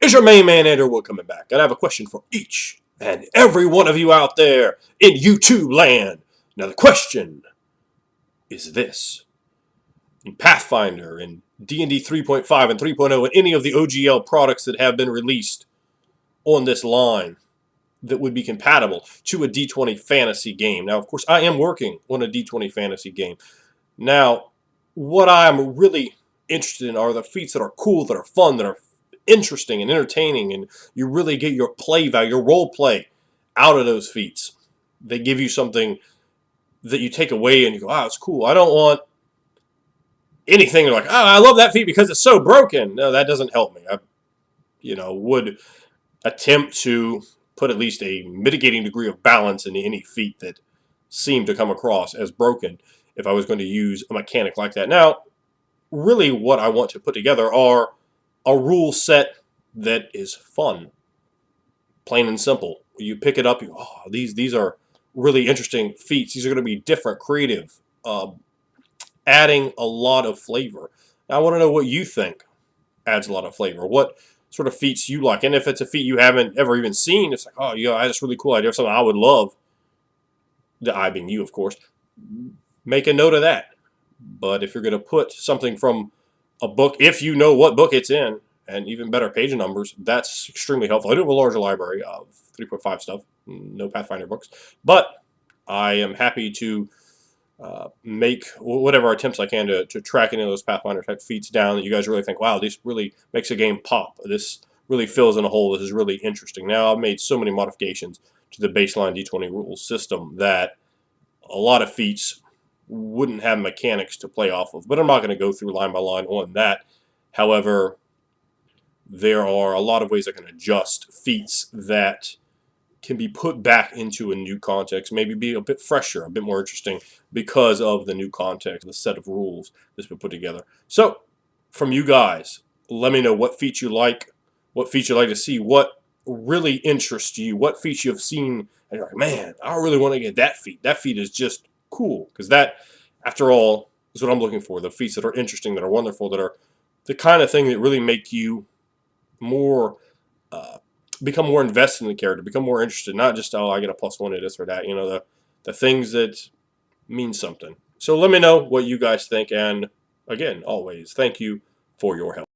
Is your main man Andrew coming back? And I have a question for each and every one of you out there in YouTube land. Now the question is this. In Pathfinder, in D&D 3.5 and 3.0, and any of the OGL products that have been released on this line that would be compatible to a D20 fantasy game. Now, of course, I am working on a D20 fantasy game. Now, what I'm really interested in are the feats that are cool, that are fun, that are interesting and entertaining, and you really get your play value, your role play out of those feats. They give you something that you take away and you go, "Wow, it's cool." I don't want anything like, "Oh, I love that feat because it's so broken." No, that doesn't help me. I, would attempt to put at least a mitigating degree of balance in any feat that seemed to come across as broken if I was going to use a mechanic like that. Now, really what I want to put together are a rule set that is fun, plain and simple. You pick it up, these are really interesting feats. These are going to be different, creative, adding a lot of flavor. Now, I want to know what you think adds a lot of flavor. What sort of feats you like, and if it's a feat you haven't ever even seen, it's like, oh, I had this really cool idea, something I would love. The I being you, of course. Make a note of that. But if you're going to put something from a book, if you know what book it's in, and even better page numbers, that's extremely helpful. I do have a larger library of 3.5 stuff, no Pathfinder books, but I am happy to make whatever attempts I can to track any of those Pathfinder type feats down that you guys really think, wow, this really makes a game pop. This really fills in a hole. This is really interesting. Now, I've made so many modifications to the baseline D20 rules system that a lot of feats wouldn't have mechanics to play off of. But I'm not going to go through line by line on that. However, there are a lot of ways I can adjust feats that can be put back into a new context, maybe be a bit fresher, a bit more interesting because of the new context, the set of rules that's been put together. So, from you guys, let me know what feats you like, what feats you like to see, what really interests you, what feats you have seen, and you're like, man, I really want to get that feat. That feat is just cool, because that, after all, is what I'm looking for. The feats that are interesting, that are wonderful, that are the kind of thing that really make you more become more invested in the character, become more interested, not just, oh, I get a +1 to this or that, the things that mean something. So let me know what you guys think, and again, always, thank you for your help.